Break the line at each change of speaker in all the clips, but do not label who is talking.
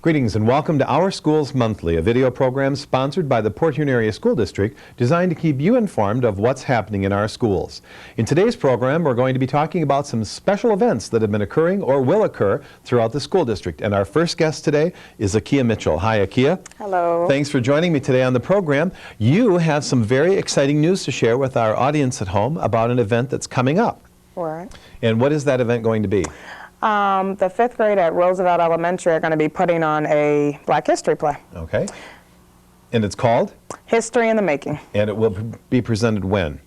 Greetings and welcome to Our Schools Monthly, a video program sponsored by the Port Huron Area School District designed to keep you informed of what's happening in our schools. In today's program, we're going to be talking about some special events that have been occurring or will occur throughout the school district. And our first guest today is Akia Mitchell. Hi, Akia.
Hello.
Thanks for joining me today on the program. You have some very exciting news to share with our audience at home about an event that's coming up.
Right.
And what is that event going to be?
The fifth grade at Roosevelt Elementary are going to be putting on a Black History play.
Okay. And it's called?
History in the Making.
And it will be presented when?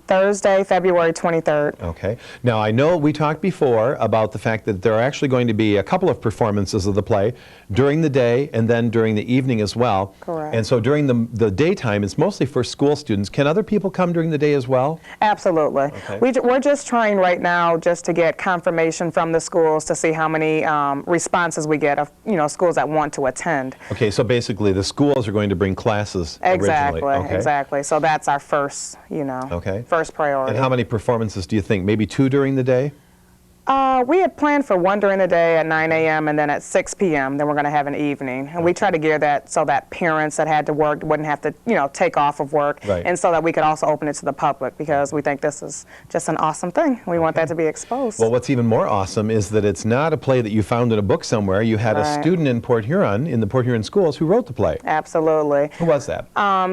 Thursday, February 23rd.
Okay. Now, I know we talked before about the fact that there are actually going to be a couple of performances of the play during the day and then during the evening as well.
Correct.
And so during the daytime, it's mostly for school students. Can other people come during the day as well?
Absolutely.
Okay.
We're just trying right now just to get confirmation from the schools to see how many responses we get of, schools that want to attend.
Okay, so basically the schools are going to bring classes
Exactly,
originally. Okay.
exactly. So that's our first,
Okay.
first priority.
And how many performances do you think? Maybe 2 during the day?
We had planned for 1 during the day at 9 a.m. and then at 6 p.m. Then we're going to have an evening. And we try to gear that so that parents that had to work wouldn't have to, take off of work.
Right.
And so that we could also open it to the public because we think this is just an awesome thing. We want that to be exposed.
Well, what's even more awesome is that it's not a play that you found in a book somewhere. You had a
Right.
student in Port Huron, in the Port Huron schools, who wrote the play.
Absolutely.
Who was that?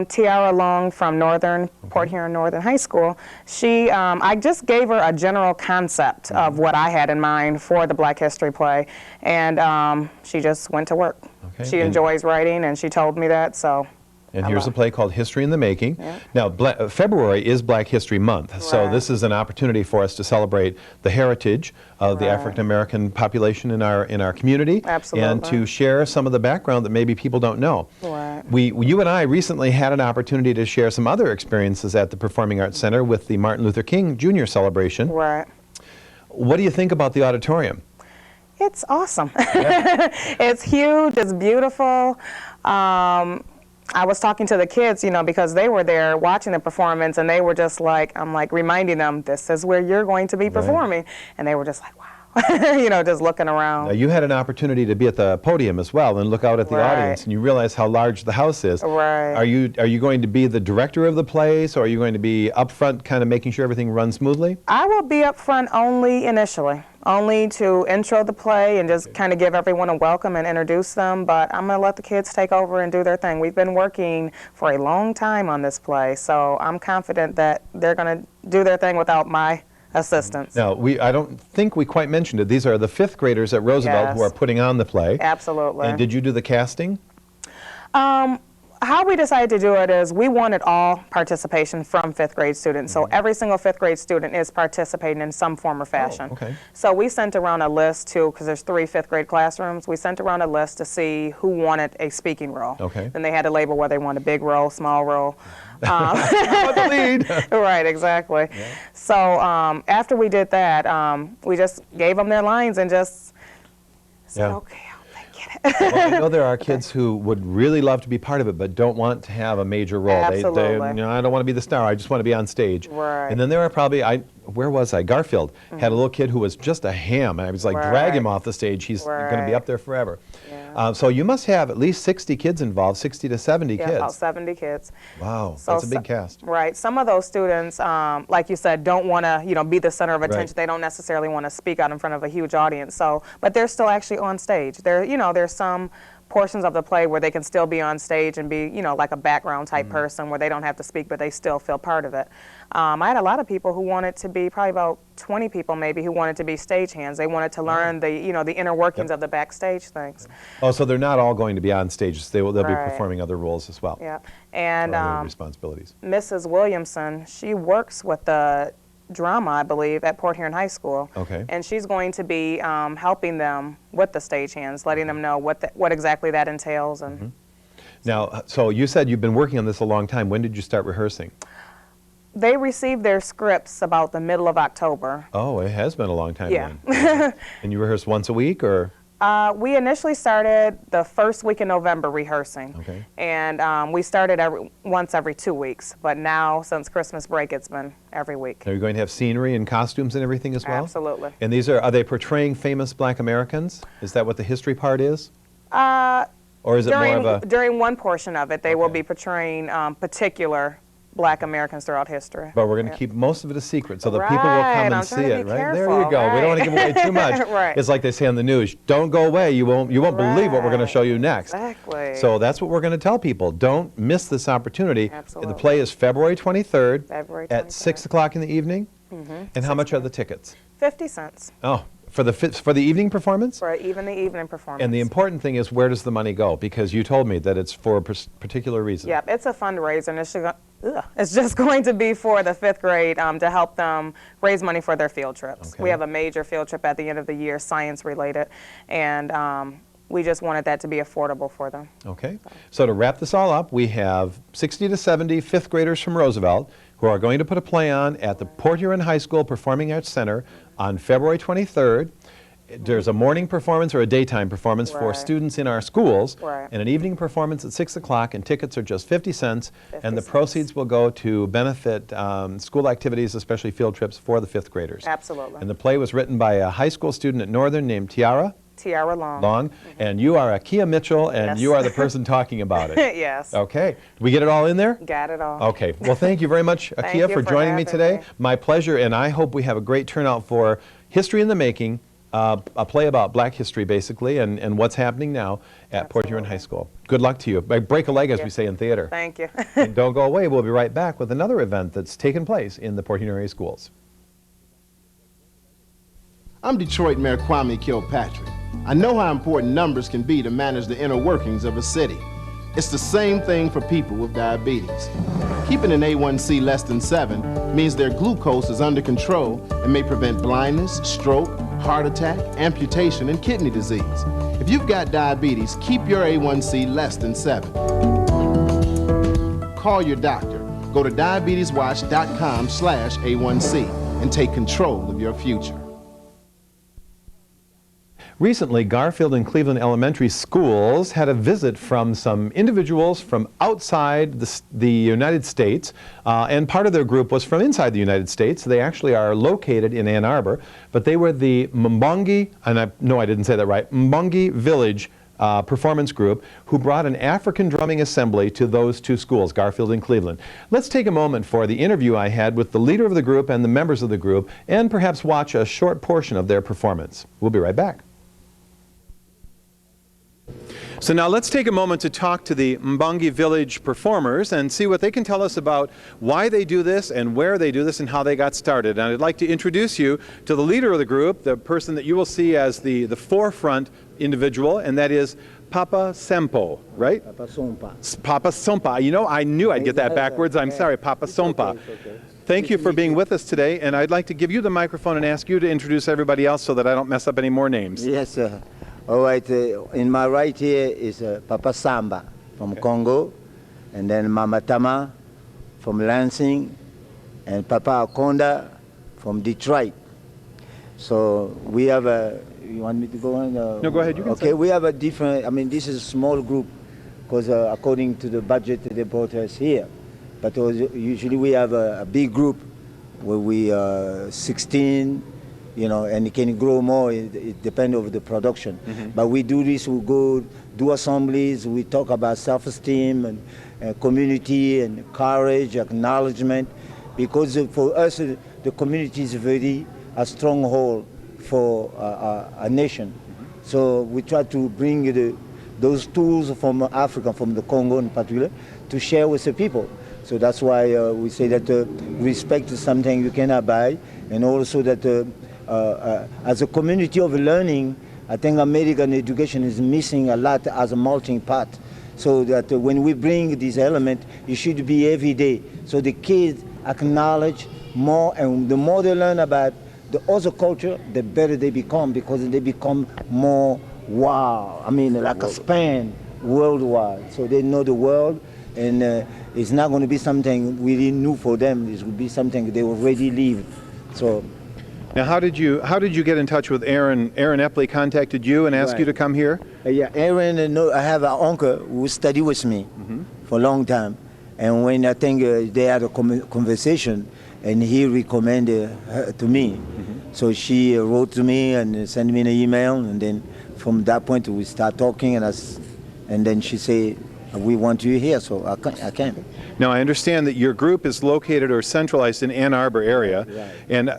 Tiara Long from Port Huron Northern High School. She, I just gave her a general concept of what I had in mind for the Black History play, and she just went to work.
Okay.
She enjoys writing, and she told me that, so.
And here's a play called History in the Making.
Yeah.
Now, February is Black History Month, so
Right.
this is an opportunity for us to celebrate the heritage of the
Right.
African American population in our community.
Absolutely.
And to share some of the background that maybe people don't know.
Right.
You and I recently had an opportunity to share some other experiences at the Performing Arts Center with the Martin Luther King Jr. celebration.
Right.
What do you think about the auditorium?
It's awesome. It's huge. It's beautiful. I was talking to the kids, because they were there watching the performance, and they were just like, I'm like reminding them, this is where you're going to be performing. And they were just like, wow. Just looking around.
Now, you had an opportunity to be at the podium as well and look out at the
Right.
audience, and you realize how large the house is.
Right.
Are you going to be the director of the place, or are you going to be up front kind of making sure everything runs smoothly?
I will be up front only initially, only to intro the play and just kind of give everyone a welcome and introduce them, but I'm going to let the kids take over and do their thing. We've been working for a long time on this play, so I'm confident that they're going to do their thing without my assistance.
Now, I don't think we quite mentioned it. These are the 5th graders at Roosevelt who
Yes.
are putting on the play.
Absolutely.
And did you do the casting?
How we decided to do it is we wanted all participation from 5th grade students. So every single 5th grade student is participating in some form or fashion.
okay.
So we sent around a list too, because there's 3 5th grade classrooms. We sent around a list to see who wanted a speaking role.
Okay.
Then they had to label whether they wanted a big role, small role.
The lead.
Right, exactly.
Yeah.
So after we did that, we just gave them their lines and just said,
Yeah.
okay, I'll get it.
Well, I know there are kids who would really love to be part of it, but don't want to have a major role.
Absolutely.
I don't want to be the star. I just want to be on stage.
Right.
And then there are probably, where was I? Garfield had a little kid who was just a ham, and I was like, drag him
Right.
off the stage. He's going to be
Right.
up there forever.
Yeah.
So you must have at least 60 kids involved, 60 to 70
Yeah,
kids.
about 70 kids.
Wow,
So
that's a big cast.
Right. Some of those students, like you said, don't want to, be the center of attention.
Right.
They don't necessarily want to speak out in front of a huge audience. So, but they're still actually on stage. There's some portions of the play where they can still be on stage and be, like a background type person where they don't have to speak, but they still feel part of it. I had a lot of people who wanted to be, probably about 20 people maybe, who wanted to be stagehands. They wanted to learn the inner workings of the backstage things.
Oh, so they're not all going to be on stage. They'll be
Right.
performing other roles as well.
Yeah. And
or other responsibilities.
Mrs. Williamson, she works with the drama, I believe, at Port Huron High School.
Okay.
And she's going to be helping them with the stagehands, letting them know what exactly that entails. And
Now, so you said you've been working on this a long time. When did you start rehearsing?
they received their scripts about the middle of October.
Oh, it has been a long time
Yeah.
then. And you rehearse once a week, or?
We initially started the first week in November rehearsing.
Okay.
And we started once every 2 weeks. But now, since Christmas break, it's been every week.
Are you going to have scenery and costumes and everything as well?
Absolutely.
And these are they portraying famous Black Americans? Is that what the history part is? Or is it more of a...
During one portion of it, they will
Okay.
be portraying particular Black Americans throughout history.
But we're going to keep most of it a secret so that people will
Right,
come and
I'm
see
trying to
it,
be
right? There
careful,
you go. We don't want to give away too much.
Right.
It's like they say on the news, don't go away. You won't believe what we're going to show you next.
Exactly.
So that's what we're going to tell people. Don't miss this opportunity.
Absolutely.
The play is February 23rd,
February
at
23rd.
6 o'clock in the evening. And how much are the tickets?
50 cents
Oh, for the evening performance?
for even the evening performance.
And the important thing is, where does the money go? Because you told me that it's for a particular reason.
Yep, it's a fundraiser, and it's just going to be for the 5th grade to help them raise money for their field trips.
Okay.
We have a major field trip at the end of the year, science related, and we just wanted that to be affordable for them.
Okay. So to wrap this all up, we have 60 to 70 fifth graders from Roosevelt who are going to put a play on at the Port Huron High School Performing Arts Center on February 23rd. There's a morning performance or a daytime performance for
Right.
students in our schools,
Right.
and an evening performance at 6 o'clock, and tickets are just 50 cents,
50
and the
cents.
proceeds will go to benefit school activities, especially field trips for the fifth graders.
Absolutely.
And the play was written by a high school student at Northern named Tiara
Tiara Long.
Long, and you are Akia Mitchell, and
Yes.
you are the person talking about it.
Yes.
Okay. Did we get it all in there?
Got it all.
Okay. Well, thank you very much,
Thank
Akia,
you
for
for
joining me
having
today.
me.
My pleasure, and I hope we have a great turnout for History in the Making, a play about Black history, basically, and what's happening now at Port Huron High School. Good luck to you. Break a leg, as we say in theater.
Thank you.
And don't go away. We'll be right back with another event that's taken place in the Port Huron area schools.
I'm Detroit Mayor Kwame Kilpatrick. I know how important numbers can be to manage the inner workings of a city. It's the same thing for people with diabetes. Keeping an A1C less than 7 means their glucose is under control and may prevent blindness, stroke, heart attack, amputation, and kidney disease. If you've got diabetes, keep your A1C less than 7. Call your doctor. Go to diabeteswatch.com/A1C and take control of your future.
Recently, Garfield and Cleveland Elementary Schools had a visit from some individuals from outside the United States, and part of their group was from inside the United States. They actually are located in Ann Arbor, but they were the Mbongi, and I didn't say that right, Mbongi Village performance group, who brought an African drumming assembly to those two schools, Garfield and Cleveland. Let's take a moment for the interview I had with the leader of the group and the members of the group, and perhaps watch a short portion of their performance. We'll be right back. So now let's take a moment to talk to the Mbongi Village performers and see what they can tell us about why they do this and where they do this and how they got started. And I'd like to introduce you to the leader of the group, the person that you will see as the forefront individual, and that is Papa Sempo, right?
Papa Sompa.
Papa Sompa. You know, I knew I'd get that backwards. I'm sorry, Papa Sompa.
It's okay.
Thank you for being with us today, and I'd like to give you the microphone and ask you to introduce everybody else so that I don't mess up any more names.
Yes, sir. All right, in my right here is Papa Samba from Congo, and then Mama Tama from Lansing, and Papa Akonda from Detroit. So we have a, you want me to go on?
No, go ahead, you can
Okay,
say.
we have a different, I mean, this is a small group, because according to the budget they brought us here. But usually we have a big group where we 16, you know, and it can grow more. It depends on the production. But we do this. We go do assemblies. We talk about self-esteem and community and courage, acknowledgement, because for us the community is very a stronghold for a nation. So we try to bring those tools from Africa, from the Congo in particular, to share with the people. So that's why we say that respect is something you cannot buy, and also that as a community of learning, I think American education is missing a lot as a melting pot. So that when we bring this element, it should be every day. So the kids acknowledge more, and the more they learn about the other culture, the better they become, because they become more wow. I mean, like a span worldwide. So they know the world, and it's not going to be something really new for them. It will be something they already live. So.
Now, how did you get in touch with Aaron? Aaron Eppley contacted you and asked you to come here?
Yeah, Aaron. No, I have an uncle who studied with me for a long time, and when I think they had a conversation, and he recommended her to me. So she wrote to me and sent me an email, and then from that point we start talking, and then she said, "We want you here," so I came.
Now, I understand that your group is located or centralized in Ann Arbor area.
Right.
And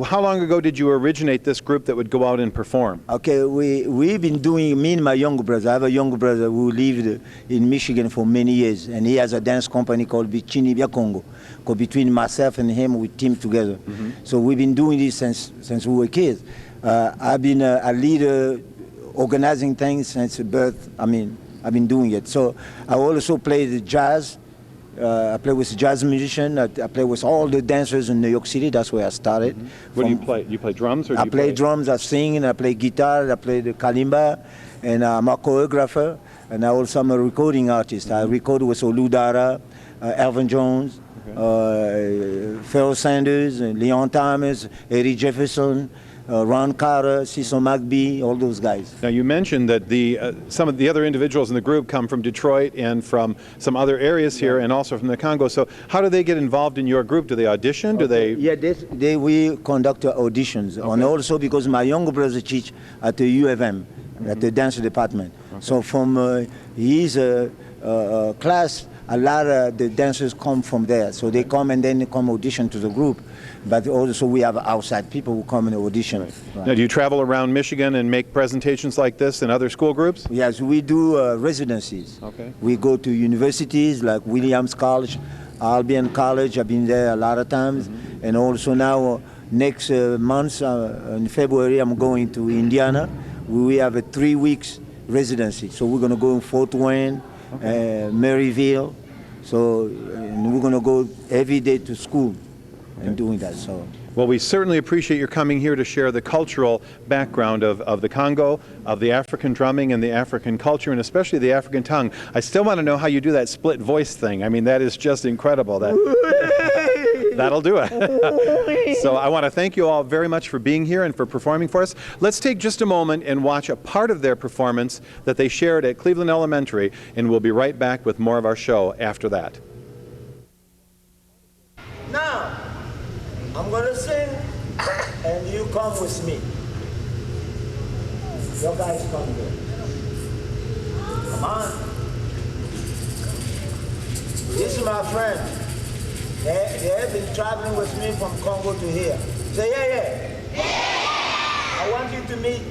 how long ago did you originate this group that would go out and perform?
Okay, we've been doing, me and my younger brother, I have a younger brother who lived in Michigan for many years, and he has a dance company called Bichini Bia Congo. Between myself and him, we team together. So we've been doing this since we were kids. I've been a leader, organizing things since birth. I mean, I've been doing it. So I also play the jazz. I play with jazz musician. I play with all the dancers in New York City. That's where I started.
What do you play? Do you play drums or do
I
you
play drums, I sing, I play guitar, I play the kalimba, and I'm a choreographer, and I also am a recording artist. I record with Olu Dara, Elvin Jones, Pharoah Sanders, Leon Thomas, Eddie Jefferson, Ron Carter, Cecil McBee, all those guys.
Now, you mentioned that some of the other individuals in the group come from Detroit and from some other areas here, and also from the Congo. So how do they get involved in your group? Do they audition? Do they?
Yeah, we conduct auditions, and also because my younger brother teach at the U of M, at the dance department. So from his class, a lot of the dancers come from there. So they come and then they come audition to the group. But also we have outside people who come and audition. Right.
Now, do you travel around Michigan and make presentations like this in other school groups?
Yes, we do residencies.
Okay.
We go to universities like Williams College, Albion College. I've been there a lot of times. And also now, next month, in February, I'm going to Indiana. We have a 3 weeks residency. So we're going to go in Fort Wayne, Maryville. So and we're going to go every day to school and doing that. So.
Well, we certainly appreciate your coming here to share the cultural background of the Congo, of the African drumming and the African culture, and especially the African tongue. I still want to know how you do that split voice thing. I mean, that is just incredible. That'll do it. So I want to thank you all very much for being here and for performing for us. Let's take just a moment and watch a part of their performance that they shared at Cleveland Elementary, and we'll be right back with more of our show after that.
Now, I'm going to sing, and you come with me. You guys come here. Come on. This is my friend. They have been traveling with me from Congo to here. Say, yeah. I want you to meet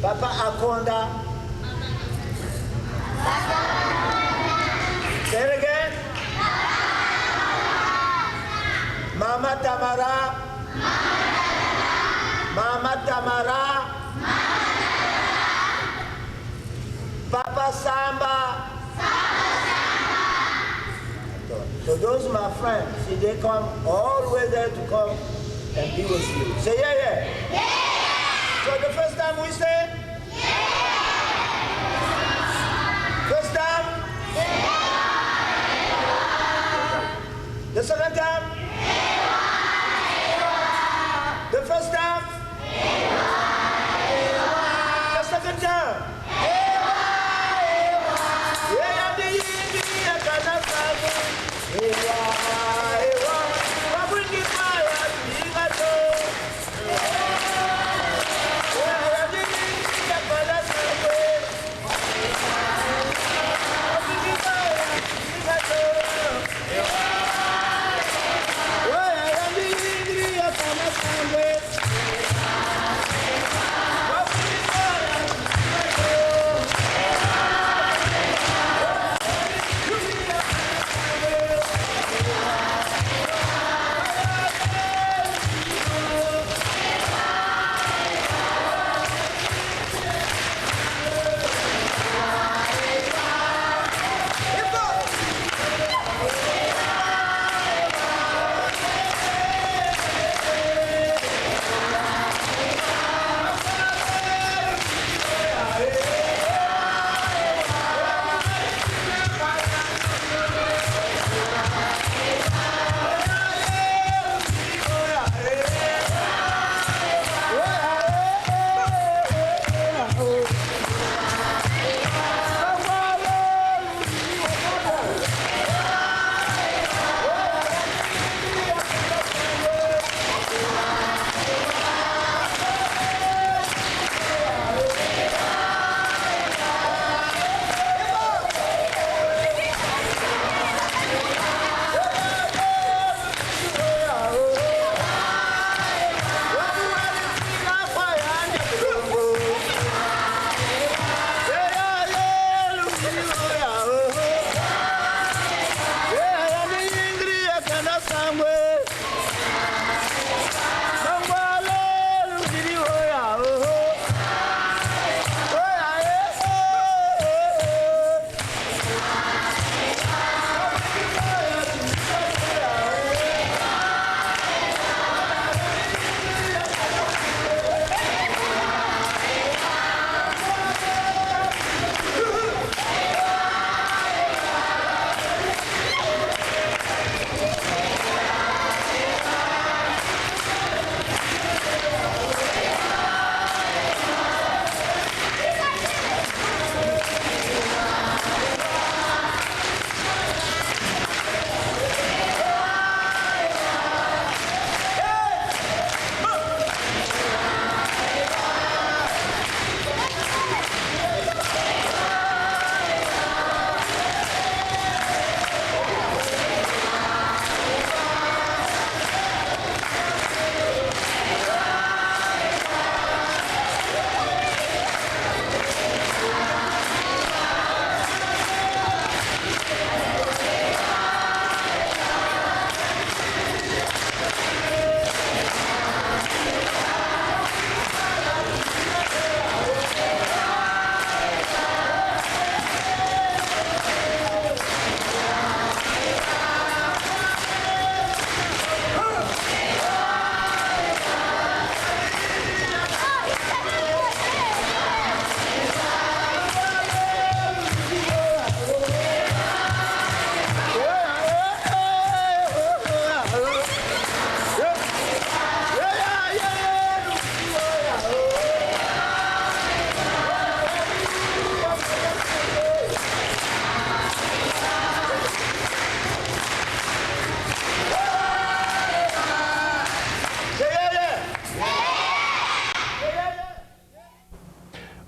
Papa Akonda. Say it again. Mama Tamara. Mama Tamara. Papa Samba. So those are my friends. See, they come all the way there to come and be with you. Say yeah. So the first time we say, first time, the second time, the first time, the second time.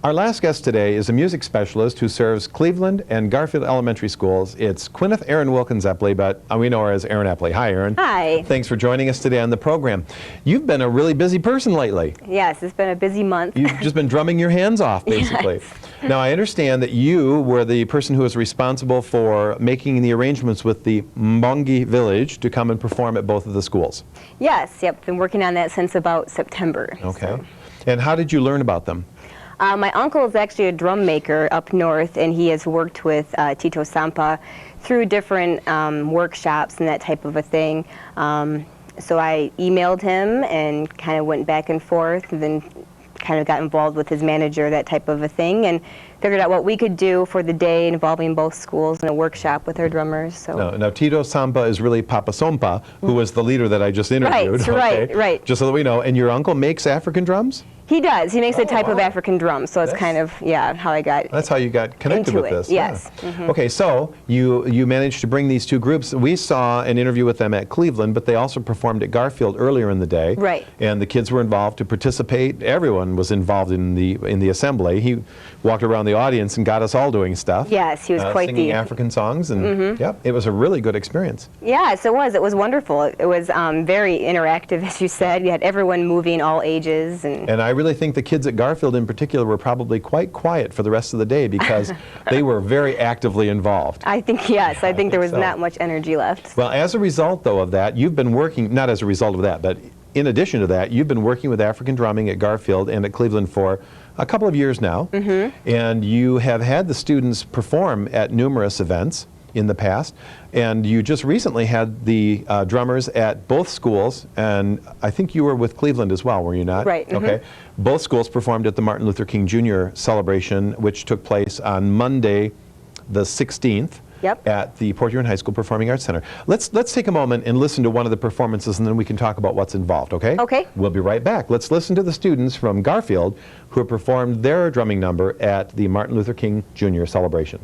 Our last guest today is a music specialist who serves Cleveland and Garfield Elementary Schools. It's Gwyneth Erin Wilkins Eppley, but we know her as Erin Eppley. Hi, Erin.
Hi.
Thanks for joining us today on the program. You've been a really busy person lately.
Yes, it's been a busy month.
You've just been drumming your hands off, basically.
Yes.
Now, I understand that you were the person who was responsible for making the arrangements with the Mbongi village to come and perform at both of the schools.
Yes, yep, been working on that since about September.
Okay.
So.
And how did you learn about them?
My uncle is actually a drum maker up north, and he has worked with Tito Sampa through different workshops and that type of a thing. So I emailed him and kind of went back and forth, and then kind of got involved with his manager, that type of a thing, and figured out what we could do for the day involving both schools in a workshop with our drummers. So.
Now Tito Sampa is really Papa Sompa, who was the leader that I just interviewed.
Right.
Just so that we know. And your uncle makes African drums?
He does. He makes a type of
wow.
African drum, so it's kind of, how I got
That's how you got connected
into
with
it.
this.
Yes.
Yeah.
Mhm.
Okay, so you managed to bring these two groups. We saw an interview with them at Cleveland, but they also performed at Garfield earlier in the day.
Right.
And the kids were involved to participate. Everyone was involved in the assembly. He walked around the audience and got us all doing stuff.
Yes, he was quite
singing
the
African songs, and yep, it was a really good experience.
Yes, it was. It was wonderful. It was very interactive, as you said. You had everyone moving, all ages,
And I really think the kids at Garfield in particular were probably quite quiet for the rest of the day because they were very actively involved.
I think, yes, I think there was
so.
not much energy left.
Well, as a result, though, of that, you've been working, not as a result of that, but in addition to that, you've been working with African drumming at Garfield and at Cleveland for a couple of years now. And you have had the students perform at numerous events in the past, and you just recently had the drummers at both schools, and I think you were with Cleveland as well, were you not?
Right.
Okay. Both schools performed at the Martin Luther King Jr. celebration, which took place on Monday, the 16th.
Yep.
At the Port Huron High School Performing Arts Center. Let's take a moment and listen to one of the performances, and then we can talk about what's involved, okay?
Okay.
We'll be right back. Let's listen to the students from Garfield who have performed their drumming number at the Martin Luther King Jr. celebration.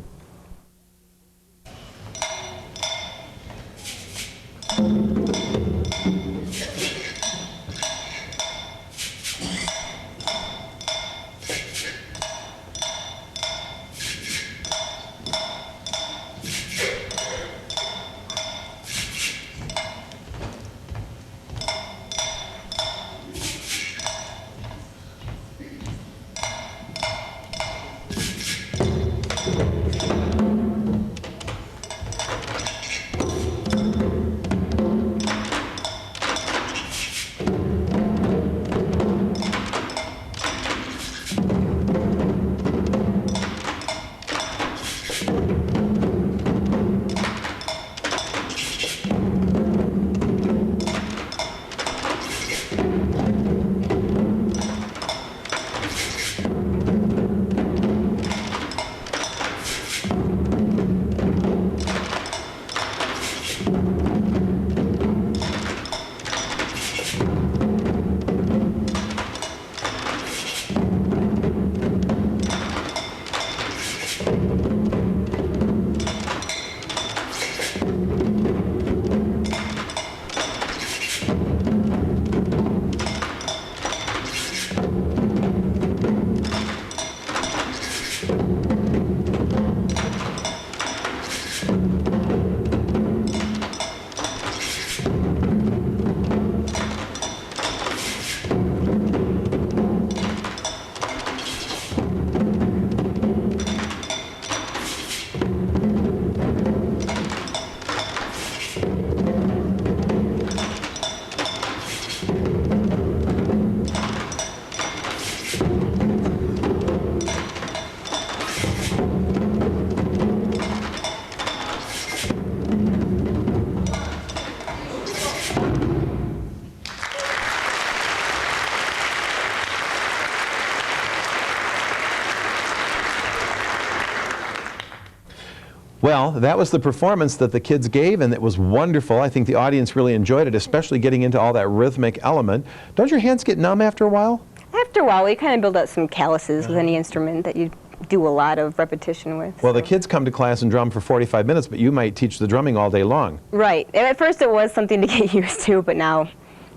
Well, that was the performance that the kids gave, and it was wonderful. I think the audience really enjoyed it, especially getting into all that rhythmic element. Don't your hands get numb after a while?
After a while, we kind of build up some calluses with any instrument that you do a lot of repetition with.
Well, the kids come to class and drum for 45 minutes, but you might teach the drumming all day long.
Right. And at first it was something to get used to, but now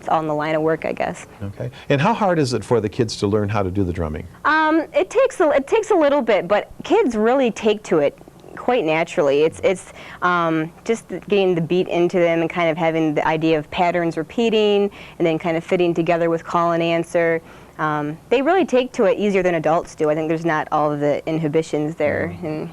it's all in the line of work, I guess.
Okay. And how hard is it for the kids to learn how to do the drumming?
It takes a little bit, but kids really take to it quite naturally. It's just getting the beat into them and kind of having the idea of patterns repeating and then kind of fitting together with call and answer. They really take to it easier than adults do. I think there's not all of the inhibitions there. And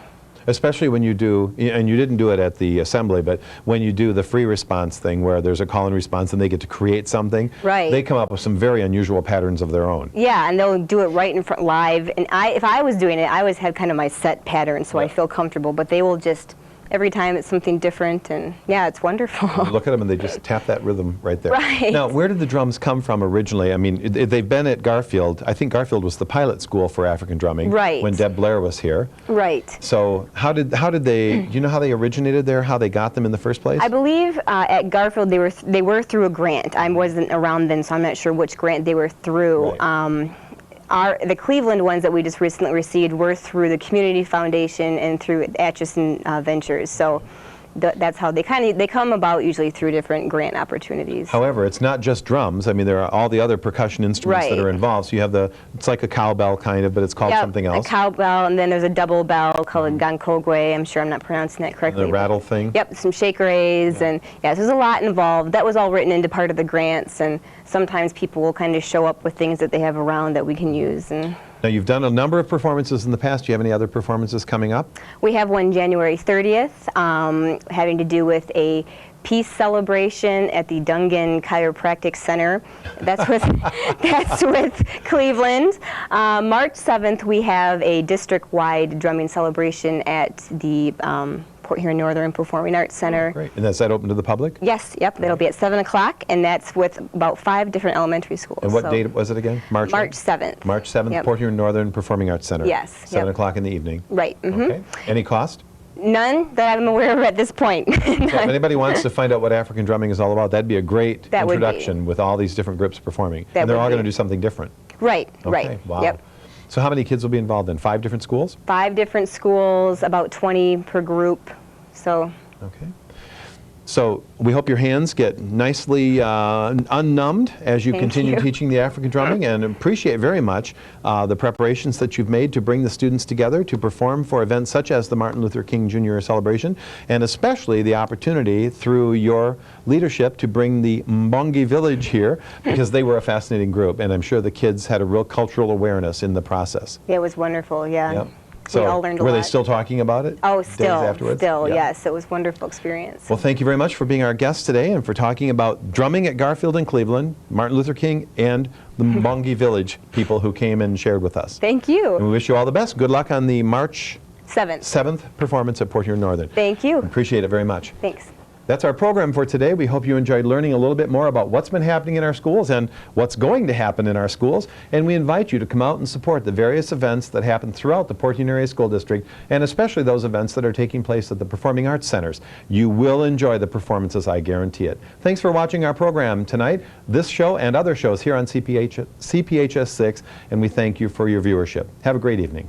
Especially when you do, and you didn't do it at the assembly, but when you do the free response thing where there's a call and response and they get to create something,
Right.
they come up with some very unusual patterns of their own.
yeah, and they'll do it right in front live. And if I was doing it, I always had kind of my set pattern, so I feel comfortable. But they will just, every time it's something different, and yeah, it's wonderful.
You look at them and they just tap that rhythm right there.
Right.
Now, where did the drums come from originally? I mean, they've been at Garfield. I think Garfield was the pilot school for African drumming
Right.
when Deb Blair was here.
Right.
So how did they, do you know how they originated there, how they got them in the first place?
I believe at Garfield they were through a grant. I wasn't around then, so I'm not sure which grant they were through.
Right.
The Cleveland ones that we just recently received were through the Community Foundation and through Atchison Ventures. So that's how they come about, usually through different grant opportunities.
However, it's not just drums. I mean, there are all the other percussion instruments that
Right.
are involved. So you have it's like a cowbell kind of, but it's called
Yep,
something else.
a cowbell, and then there's a double bell called a gankogwe. I'm sure I'm not pronouncing that correctly.
The rattle thing.
Yep, some shakereys, and yeah, so there's a lot involved. That was all written into part of the grants, and sometimes people will kind of show up with things that they have around that we can use. And
Now, you've done a number of performances in the past. Do you have any other performances coming up?
we have one January 30th, having to do with a peace celebration at the Dungan Chiropractic Center. That's with Cleveland. March 7th, we have a district-wide drumming celebration at the Port Huron Northern Performing Arts Center.
Great. And is that open to the public?
Yes, yep, that'll be at 7 o'clock, and that's with about 5 different elementary schools.
And what
So
date was it again? March
7th.
March 7th,
Yep.
Port Huron Northern Performing Arts Center.
Yes,
7
yep.
o'clock in the evening.
Right.
Okay. Any cost?
None that I'm aware of at this point.
So if anybody wants to find out what African drumming is all about, that'd be a great
That would be.
introduction with all these different groups performing.
That
And they're
would
all going to
be.
do something different.
Right,
Okay.
right.
Wow.
Yep.
So how many kids will be involved in 5 different schools?
5 different schools, about 20 per group. So
Okay. So we hope your hands get nicely unnumbed as you
Thank
continue
you.
teaching the African drumming, and appreciate very much the preparations that you've made to bring the students together to perform for events such as the Martin Luther King Jr. celebration, and especially the opportunity through your leadership to bring the Mbongi village here, because they were a fascinating group, and I'm sure the kids had a real cultural awareness in the process.
yeah, it was wonderful, yeah.
Yep.
We
So
all learned a
were
lot.
they still talking about it?
Oh,
days
still,
afterwards?
still,
Yeah.
yes. It was a wonderful experience.
Well, thank you very much for being our guest today and for talking about drumming at Garfield and Cleveland, Martin Luther King, and the Mbongi Village people who came and shared with us.
Thank
And
you.
we wish you all the best. Good luck on the March
7th.
7th performance at Port Huron Northern.
Thank you.
Appreciate it very much.
Thanks.
That's our program for today. We hope you enjoyed learning a little bit more about what's been happening in our schools and what's going to happen in our schools. And we invite you to come out and support the various events that happen throughout the Port Huron Area School District, and especially those events that are taking place at the Performing Arts Centers. You will enjoy the performances, I guarantee it. Thanks for watching our program tonight, this show and other shows here on CPHS 6, and we thank you for your viewership. Have a great evening.